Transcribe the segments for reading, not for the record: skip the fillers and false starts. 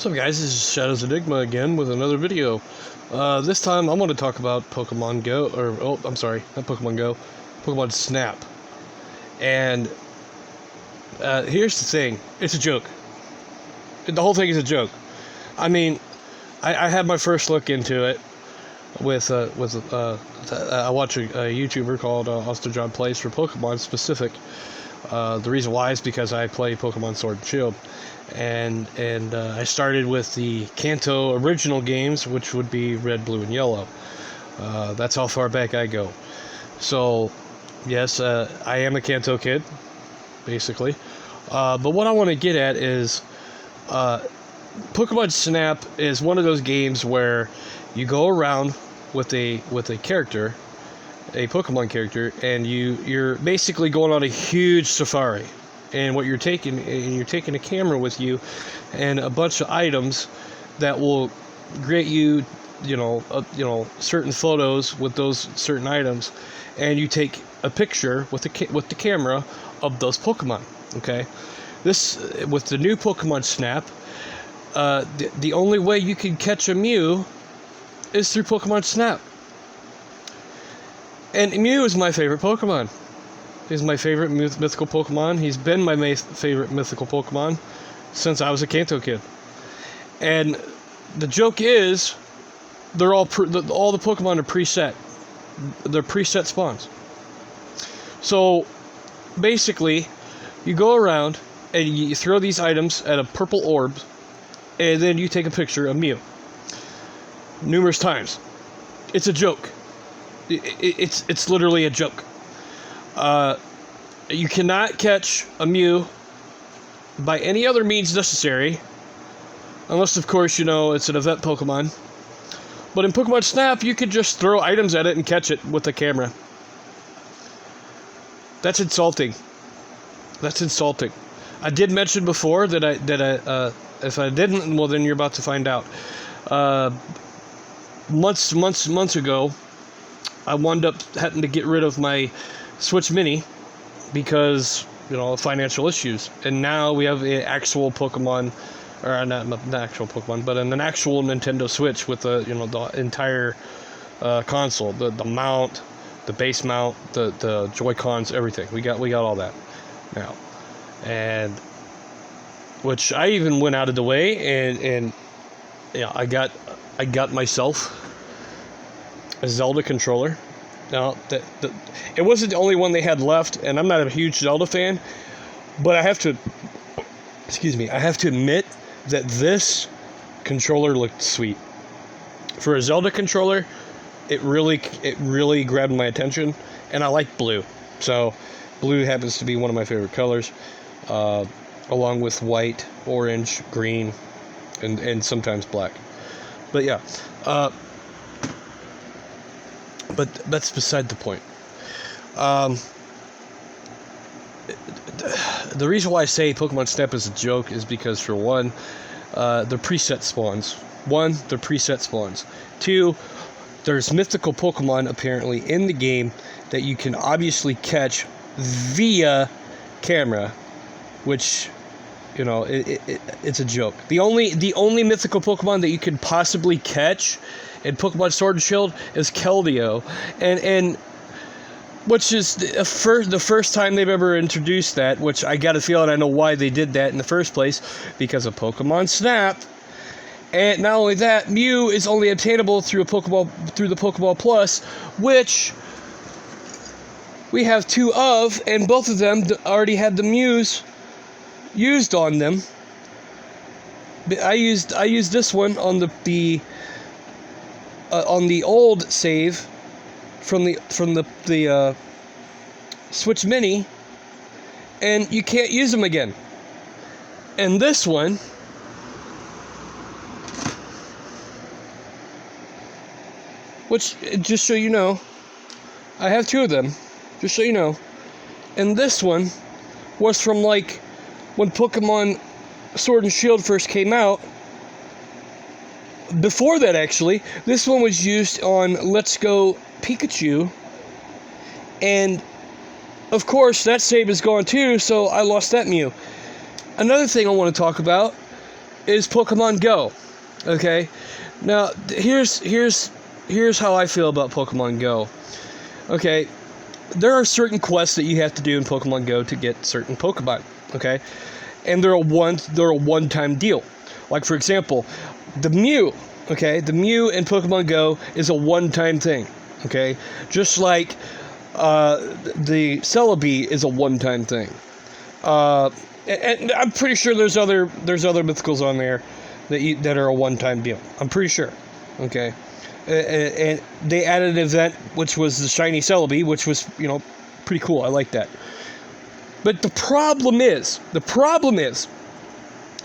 What's up, guys? This is ShadowsEnigma again with another video. This time I'm going to talk about Pokemon Go, I'm sorry, not Pokemon Go, Pokemon Snap. And here's the thing, it's a joke. The whole thing is a joke. I mean, I had my first look into it with I watch a YouTuber called Austin John Plays for Pokemon specific. The reason why is because I play Pokemon Sword and Shield. And I started with the Kanto original games, which would be Red, Blue, and Yellow. That's how far back I go. So, yes, I am a Kanto kid, basically. But what I want to get at is, Pokemon Snap is one of those games where you go around with a character, a Pokemon character, and you're basically going on a huge safari. And what you're taking a camera with you and a bunch of items that will grant you, certain photos with those certain items, and you take a picture with the camera of those Pokemon. Okay, this with the new Pokemon Snap, the only way you can catch a Mew is through Pokemon Snap. And Mew is my favorite Pokemon. He's my favorite mythical Pokemon. He's been my favorite mythical Pokemon since I was a Kanto kid. And the joke is, they're all the Pokemon are preset. They're preset spawns. So basically, you go around and you throw these items at a purple orb, and then you take a picture of Mew. Numerous times. It's a joke. It's literally a joke. You cannot catch a Mew by any other means necessary, unless, of course, it's an event Pokemon. But in Pokemon Snap, you could just throw items at it and catch it with the camera. That's insulting. That's insulting. I did mention before that I if I didn't, well, then you're about to find out. Months ago, I wound up having to get rid of my Switch Mini because, financial issues. And now we have an actual Pokemon, or not actual Pokemon, but an actual Nintendo Switch with the entire console, the mount, the base mount, the Joy-Cons, everything. We got all that now. And which I even went out of the way and I got myself a Zelda controller. Now, it wasn't the only one they had left, and I'm not a huge Zelda fan, but I have to admit that this controller looked sweet. For a Zelda controller, it really grabbed my attention, and I like blue. So, blue happens to be one of my favorite colors, along with white, orange, green, and sometimes black. But yeah, but that's beside the point. The reason why I say Pokemon Snap is a joke is because, for one, they're preset spawns. One, they're preset spawns. Two, there's mythical Pokemon apparently in the game that you can obviously catch via camera, which, it's a joke. The only mythical Pokemon that you can possibly catch in Pokemon Sword and Shield is Keldeo, and which is the first time they've ever introduced that, which I got a feeling I know why they did that in the first place, because of Pokemon Snap. And not only that, Mew is only obtainable through the Pokeball Plus, which we have two of, and both of them already had the Mews used on them. I used this one on the old save from the Switch Mini, and you can't use them again. And this one, which, just so you know, I have two of them, just so you know, and this one was from when Pokemon Sword and Shield first came out. Before that, actually, this one was used on Let's Go Pikachu, and of course that save is gone too, so I lost that Mew. Another thing I want to talk about is Pokemon Go. Okay, now here's how I feel about Pokemon Go. Okay, there are certain quests that you have to do in Pokemon Go to get certain Pokemon. Okay, and they're a one-time deal. Like, for example, the Mew. Okay, the Mew in Pokemon Go is a one-time thing. Okay, just like the Celebi is a one-time thing. And I'm pretty sure there's other mythicals on there that are a one-time deal. I'm pretty sure. Okay, and they added an event which was the shiny Celebi, which was pretty cool. I like that. But the problem is,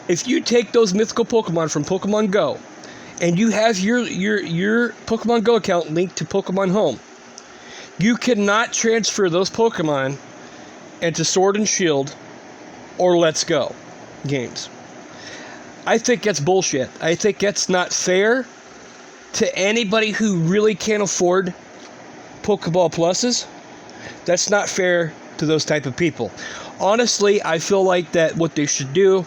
if you take those mythical Pokemon from Pokemon Go, and you have your Pokemon Go account linked to Pokemon Home, you cannot transfer those Pokemon into Sword and Shield or Let's Go games. I think that's bullshit. I think that's not fair to anybody who really can't afford Pokeball Pluses. That's not fair to those type of people. Honestly, I feel like that what they should do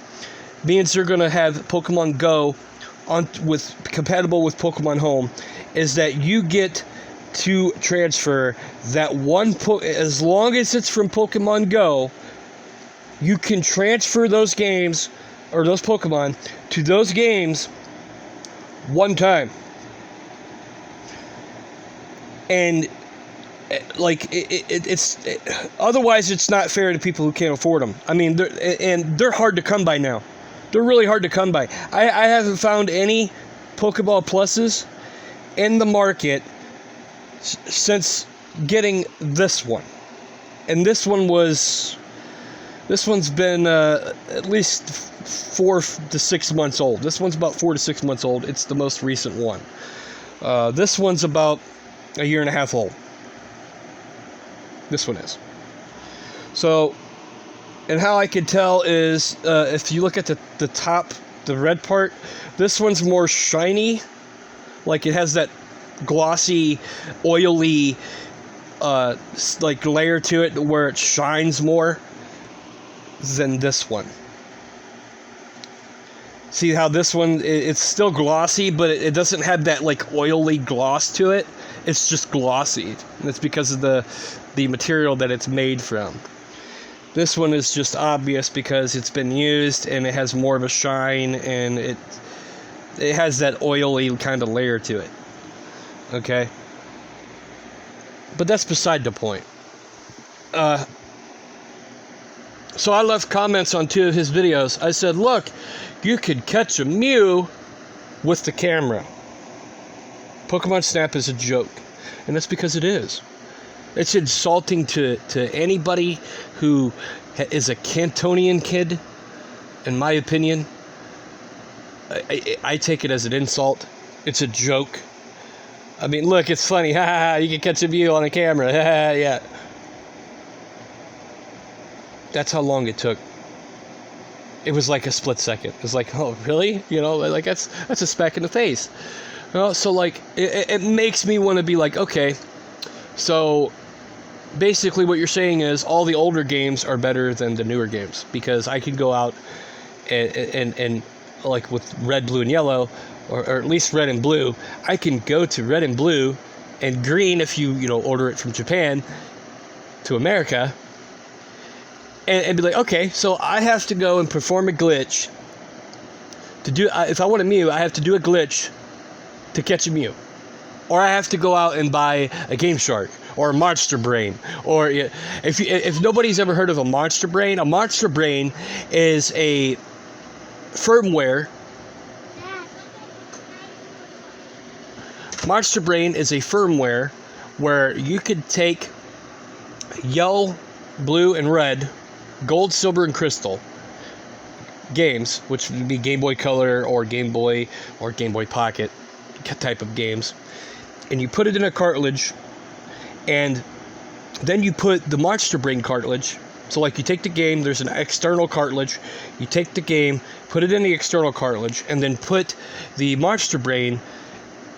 means they're going to have Pokemon Go compatible with Pokemon Home, is that you get to transfer that one as long as it's from Pokemon Go, you can transfer those games or those Pokemon to those games one time. And otherwise it's not fair to people who can't afford them. I mean, they're hard to come by now. They're really hard to come by. I haven't found any Pokeball Pluses in the market since getting this one. And this one's been at least 4 to 6 months old. This one's about 4 to 6 months old. It's the most recent one. This one's about a year and a half old. This one is. So, and how I can tell is, if you look at the top, the red part, this one's more shiny. Like, it has that glossy, oily, layer to it where it shines more than this one. See how this one, it's still glossy, but it doesn't have that, oily gloss to it. It's just glossy. And it's because of the material that it's made from. This one is just obvious because it's been used and it has more of a shine, and it has that oily kind of layer to it. Okay? But that's beside the point. So I left comments on 2 of his videos. I said, look, you could catch a Mew with the camera. Pokemon Snap is a joke. And that's because it is. It's insulting to anybody who is a Cantonian kid, in my opinion. I take it as an insult. It's a joke. I mean, look, it's funny. Ha ha ha, you can catch a Mew on a camera. Ha ha, yeah. That's how long it took. It was like a split second. It was like, oh, really? That's a smack in the face. So, it makes me want to be like, okay, so basically what you're saying is all the older games are better than the newer games, because I could go out and with red, blue, and yellow, or at least red and blue, I can go to red and blue and green if you order it from Japan to America, and be like, okay, so I have to go and perform a glitch to do, if I want a Mew, I have to do a glitch to catch a Mew. Or I have to go out and buy a Game Shark or a Monster Brain. Or if nobody's ever heard of a Monster Brain is a firmware. Monster Brain is a firmware where you could take yellow, blue, and red, gold, silver, and crystal games, which would be Game Boy Color or Game Boy Pocket type of games, and you put it in a cartridge, and then you put the Monster Brain cartridge. So you take the game, there's an external cartridge, you take the game, put it in the external cartridge, and then put the Monster Brain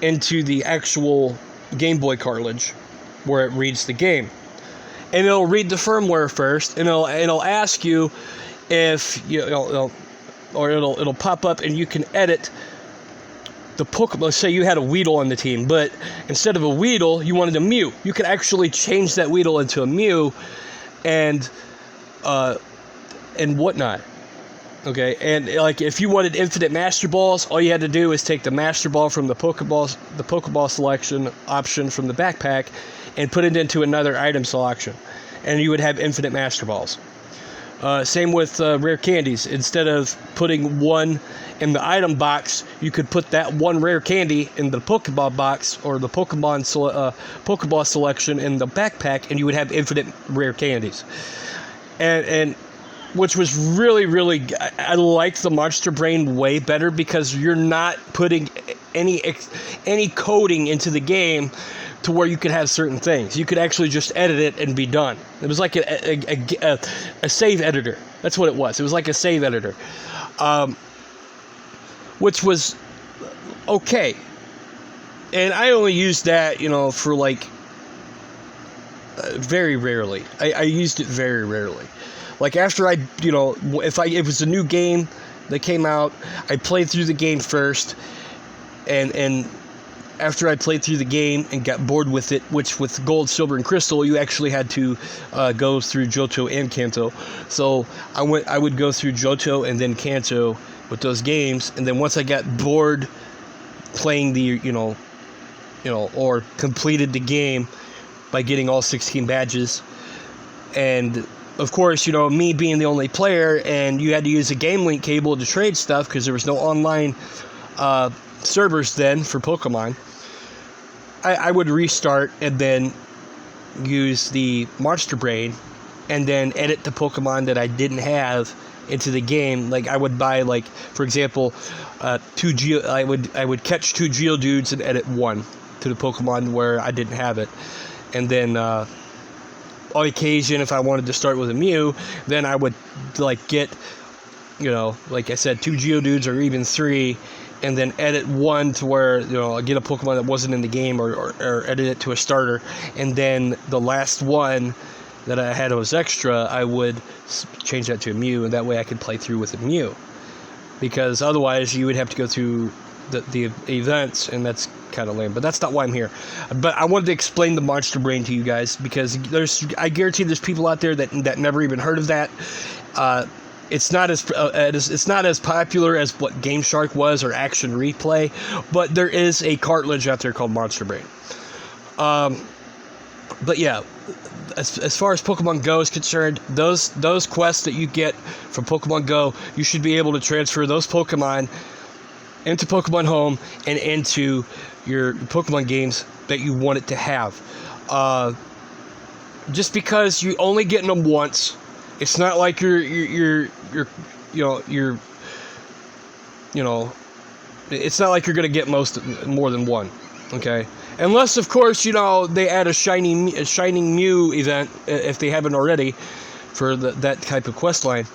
into the actual Game Boy cartridge where it reads the game. And it'll read the firmware first, and it'll ask you if or it'll pop up, and you can edit the Pokemon. Let's say you had a Weedle on the team, but instead of a Weedle, you wanted a Mew. You could actually change that Weedle into a Mew, and whatnot. Okay, and like if you wanted infinite Master Balls, all you had to do is take the Master Ball from the Pokeball selection option from the backpack, and put it into another item selection, and you would have infinite Master Balls. Same with rare candies. Instead of putting one in the item box, you could put that one rare candy in the Pokeball box, or the Pokeball selection in the backpack, and you would have infinite rare candies. And which was really, really, I like the Monster Brain way better, because you're not putting any coding into the game to where you could have certain things. You could actually just edit it and be done. It was like a save editor. That's what it was. It was like a save editor, which was okay. And I only used that, for like very rarely. I used it very rarely. Like after if it was a new game that came out, I played through the game first, and after I played through the game and got bored with it, which with Gold, Silver, and Crystal, you actually had to go through Johto and Kanto. So I would go through Johto and then Kanto with those games, and then once I got bored playing the or completed the game by getting all 16 badges, and of course, me being the only player, and you had to use a Game Link cable to trade stuff because there was no online servers then for Pokemon, I would restart and then use the Monster Brain and then edit the Pokemon that I didn't have into the game. Like I would buy, like, for example, I would catch 2 Geodudes and edit 1 to the Pokemon where I didn't have it. And then on occasion, if I wanted to start with a Mew, then I would get, like I said, 2 Geodudes or even 3, and then edit 1 to where, I get a Pokemon that wasn't in the game, or edit it to a starter, and then the last one that I had was extra, I would change that to a Mew, and that way I could play through with a Mew. Because otherwise, you would have to go through the events, and that's kind of lame. But that's not why I'm here. But I wanted to explain the Monster Brain to you guys, because I guarantee there's people out there that never even heard of that. It's not as popular as what Game Shark was or Action Replay, but there is a cartridge out there called Monster Brain. But yeah, as far as Pokemon Go is concerned, those quests that you get from Pokemon Go, you should be able to transfer those Pokemon into Pokemon Home and into your Pokemon games that you want it to have. Just because you only get them once, it's not like it's not like you're gonna get more than one, okay? Unless, of course, they add a Shining Mew event, if they haven't already, for that type of quest line,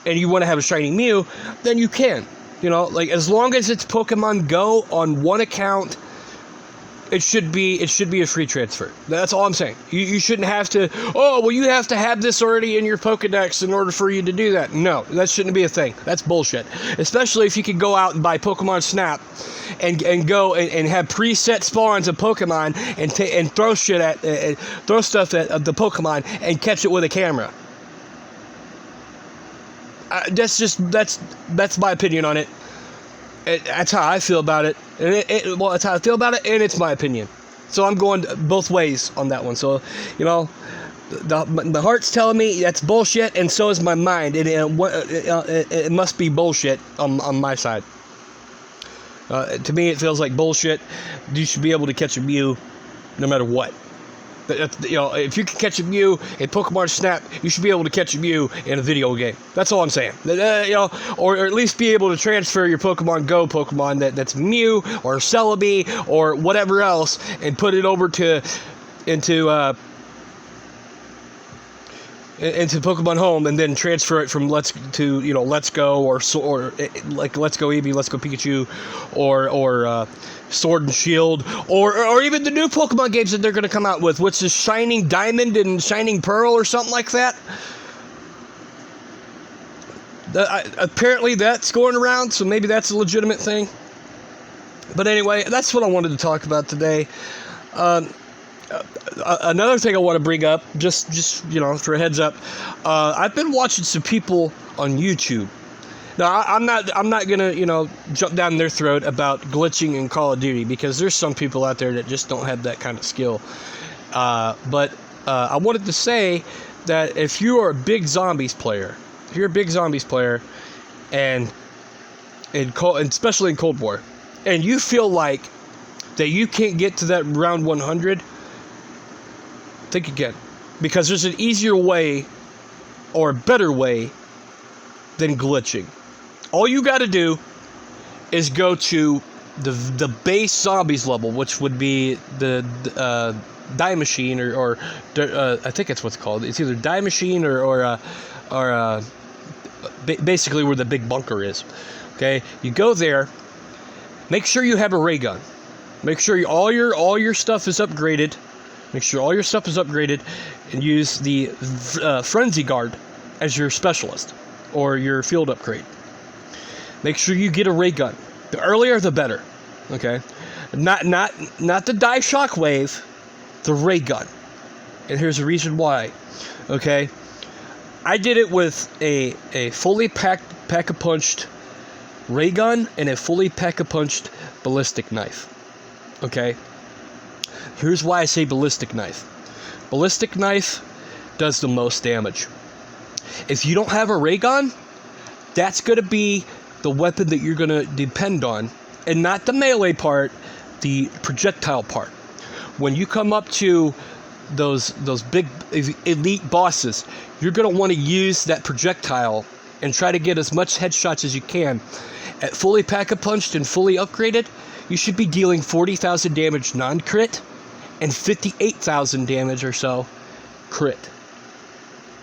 and you want to have a Shining Mew, then you can. As long as it's Pokemon Go on one account, it should be a free transfer. That's all I'm saying. You shouldn't have to, you have to have this already in your Pokedex in order for you to do that. No, that shouldn't be a thing. That's bullshit. Especially if you could go out and buy Pokemon Snap and go and have preset spawns of Pokemon and throw throw stuff at the Pokemon and catch it with a camera. That's my opinion on it. That's how I feel about it. That's how I feel about it, and it's my opinion. So I'm going both ways on that one. So, the heart's telling me that's bullshit, and so is my mind. It must be bullshit on my side. To me, it feels like bullshit. You should be able to catch a Mew no matter what. If you can catch a Mew in Pokemon Snap, you should be able to catch a Mew in a video game. That's all I'm saying. Or at least be able to transfer your Pokemon Go Pokemon that's Mew or Celebi or whatever else, and put it over into Pokemon Home, and then transfer it from Let's Go or like Let's Go Eevee, Let's Go Pikachu, or Sword and Shield, or even the new Pokemon games that they're going to come out with, which is Shining Diamond and Shining Pearl or something like that. Apparently that's going around, so maybe that's a legitimate thing. But anyway, that's what I wanted to talk about today. Another thing I want to bring up, just for a heads up, I've been watching some people on YouTube. Now, I'm not gonna jump down their throat about glitching in Call of Duty, because there's some people out there that just don't have that kind of skill. But I wanted to say that if you are a big Zombies player, and especially in Cold War, and you feel like that you can't get to that round 100, think again, because there's an easier way or a better way than glitching. All you got to do is go to the base Zombies level, which would be the Die Machine, or I think it's what's called. It's either Die Machine or basically where the big bunker is. Okay, you go there. Make sure you have a ray gun. Make sure all your stuff is upgraded. And use the Frenzy Guard as your specialist or your field upgrade. Make sure you get a ray gun. The earlier, the better. Okay, not the Die Shockwave, the ray gun. And here's the reason why. Okay, I did it with a fully pack-a-punched ray gun and a fully pack-a-punched ballistic knife. Okay, here's why I say ballistic knife. Ballistic knife does the most damage. If you don't have a ray gun, that's going to be the weapon that you're going to depend on, and not the melee part, the projectile part. When you come up to those big elite bosses, you're going to want to use that projectile and try to get as much headshots as you can. At fully pack-a-punched and fully upgraded, you should be dealing 40,000 damage non-crit and 58,000 damage or so crit.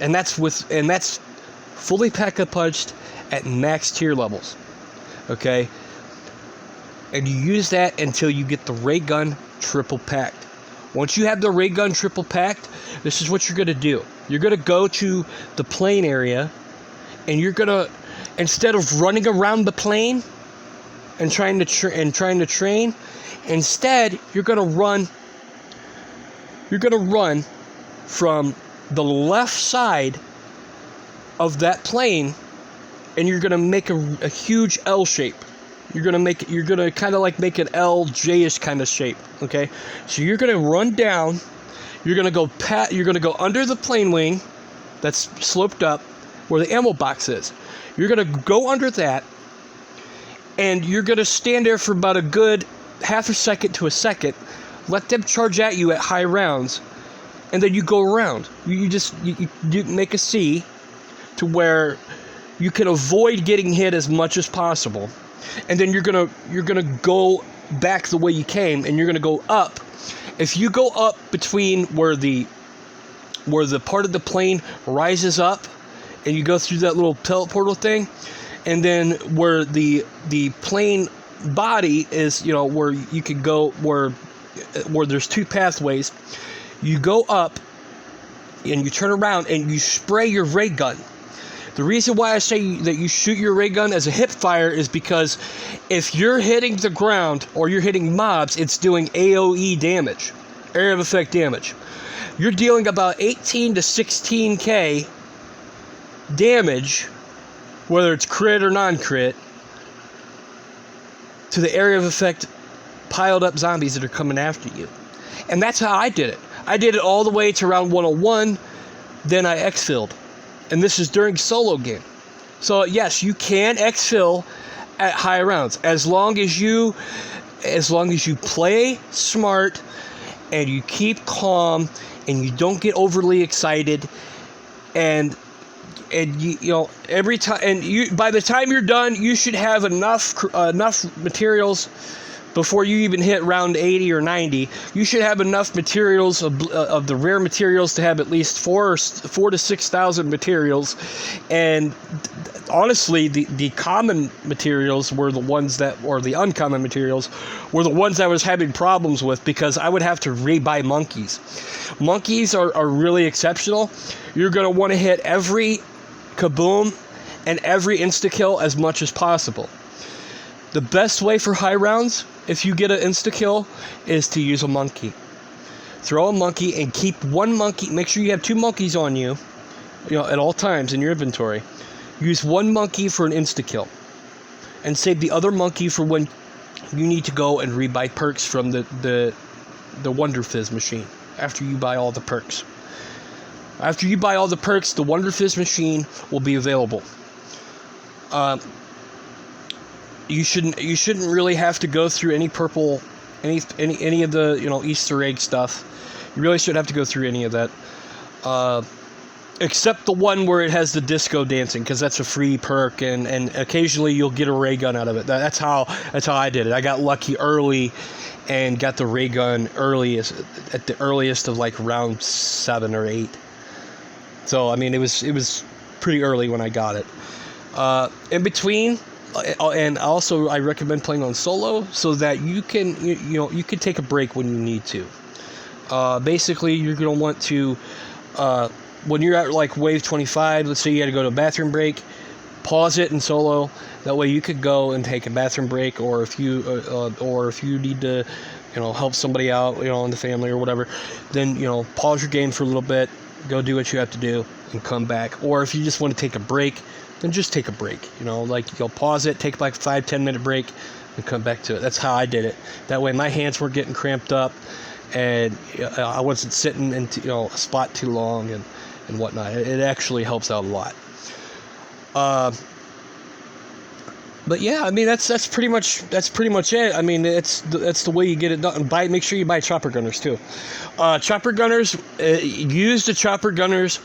And that's fully pack-a-punched at max tier levels. Okay? And you use that until you get the ray gun triple packed. Once you have the ray gun triple packed, this is what you're going to do. You're going to go to the plane area, and you're going to, instead of running around the plane and trying to train, instead you're going to run from the left side of that plane, and you're going to make a huge L shape. You're going to kind of like make an L J-ish kind of shape, okay? So you're going to run down, you're going to go under the plane wing that's sloped up where the ammo box is. You're going to go under that, and you're going to stand there for about a good half a second to a second, let them charge at you at high rounds, and then you go around. You make a C to where you can avoid getting hit as much as possible. And then you're gonna go back the way you came, and you're gonna go up. If you go up between where the part of the plane rises up, and you go through that little teleportal thing, and then where the plane body is, where you can go, where there's two pathways, you go up and you turn around and you spray your ray gun. The reason why I say that you shoot your ray gun as a hip fire is because if you're hitting the ground or you're hitting mobs, it's doing AoE damage, area of effect damage. You're dealing about 18 to 16k damage, whether it's crit or non-crit, to the area of effect piled up zombies that are coming after you. And that's how I did it. I did it all the way to round 101, then I exfilled. And this is during solo game. So yes, you can exfil at high rounds as long as you play smart and you keep calm and you don't get overly excited, and you every time, and by the time you're done, you should have enough materials. Before you even hit round 80 or 90, you should have enough materials of the rare materials to have at least 4,000 to 6,000 materials. And honestly, the common materials were the ones or the uncommon materials were the ones I was having problems with, because I would have to rebuy monkeys. Monkeys are really exceptional. You're going to want to hit every kaboom and every insta-kill as much as possible. The best way for high rounds, if you get an insta-kill, is to use a monkey. Throw a monkey and keep one monkey. Make sure you have 2 monkeys on you, at all times in your inventory. Use one monkey for an insta-kill. And save the other monkey for when you need to go and rebuy perks from the Wonder Fizz machine. After you buy all the perks. After you buy all the perks, the Wonder Fizz machine will be available. You shouldn't really have to go through any purple, any of the Easter egg stuff. You really shouldn't have to go through any of that, except the one where it has the disco dancing, because that's a free perk, and occasionally you'll get a ray gun out of it. That's how I did it. I got lucky early, and got the ray gun at the earliest of like round 7 or 8. So I mean, it was pretty early when I got it. In between. And also, I recommend playing on solo so that you can take a break when you need to. Basically, you're gonna want to when you're at like wave 25. Let's say you got to go to a bathroom break, pause it in solo. That way, you could go and take a bathroom break, or if you need to, help somebody out, in the family or whatever, then pause your game for a little bit, go do what you have to do, and come back. Or if you just want to take a break, then just take a break. Like you'll pause it, take like 5-10 minute break, and come back to it. That's how I did it. That way my hands weren't getting cramped up, and I wasn't sitting in a spot too long and whatnot. It actually helps out a lot. But yeah, I mean that's pretty much it. I mean that's the way you get it done. Make sure you buy chopper gunners too. Chopper gunners, use the chopper gunners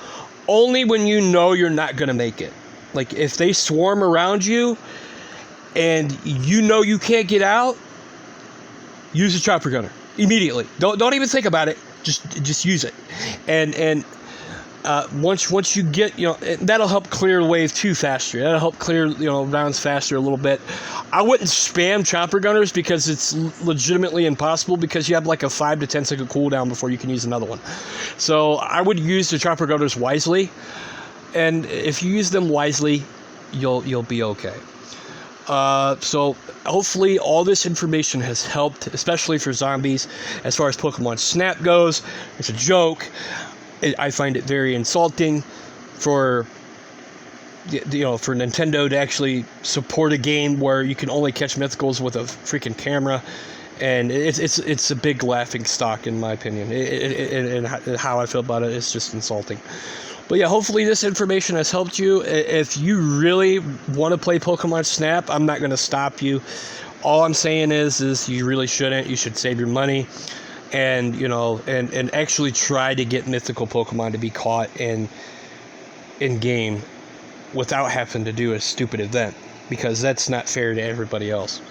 only when you're not gonna make it. Like, if they swarm around you and you can't get out, use a chopper gunner immediately. Don't even think about it. Just use it. And once you get, that'll help clear wave 2 faster. That'll help clear, rounds faster a little bit. I wouldn't spam chopper gunners because it's legitimately impossible, because you have like a 5 to 10 second cooldown before you can use another one. So I would use the chopper gunners wisely. And if you use them wisely, you'll be okay. So hopefully all this information has helped, especially for zombies. As far as Pokemon Snap goes, it's a joke. I find it very insulting for Nintendo to actually support a game where you can only catch mythicals with a freaking camera. And it's a big laughing stock, in my opinion. And how I feel about it is just insulting. But yeah, hopefully this information has helped you. If you really want to play Pokemon Snap, I'm not going to stop you. All I'm saying is you really shouldn't. You should save your money, and and actually try to get mythical Pokemon to be caught in game without having to do a stupid event, because that's not fair to everybody else.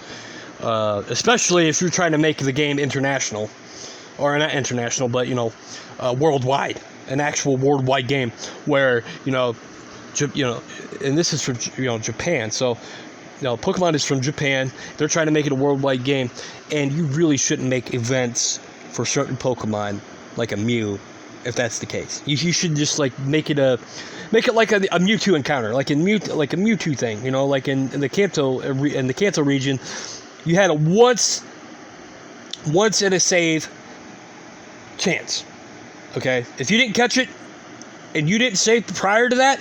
Especially if you're trying to make the game international, or not international, but worldwide. An actual worldwide game where and this is from Japan. So Pokemon is from Japan. They're trying to make it a worldwide game, and you really shouldn't make events for certain Pokemon like a Mew, if that's the case. You should just like make it like a Mewtwo encounter, like a Mewtwo thing. Like in the Kanto region, you had a once in a save chance. Okay, if you didn't catch it and you didn't save prior to that,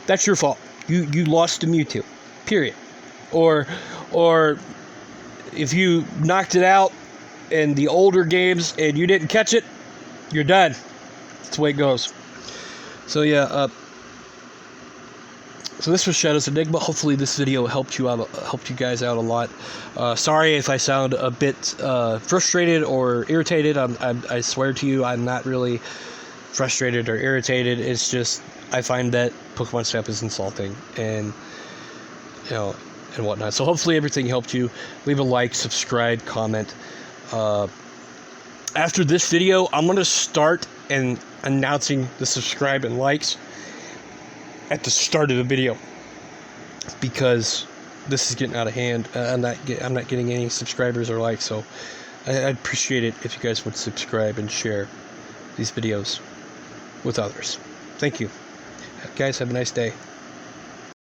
that's your fault. You lost to Mewtwo, period. Or if you knocked it out in the older games and you didn't catch it, you're done. That's the way it goes. So yeah, so this was ShadowsEnigma. Hopefully this video helped you guys out a lot. Sorry if I sound a bit frustrated or irritated. I swear to you, I'm not really frustrated or irritated. It's just I find that Pokemon Snap is insulting and and whatnot. So hopefully everything helped you. Leave a like, subscribe, comment. After this video, I'm gonna start announcing the subscribe and likes at the start of the video, because this is getting out of hand. I'm not getting any subscribers or likes, so I'd appreciate it if you guys would subscribe and share these videos with others. Thank you. Guys, have a nice day.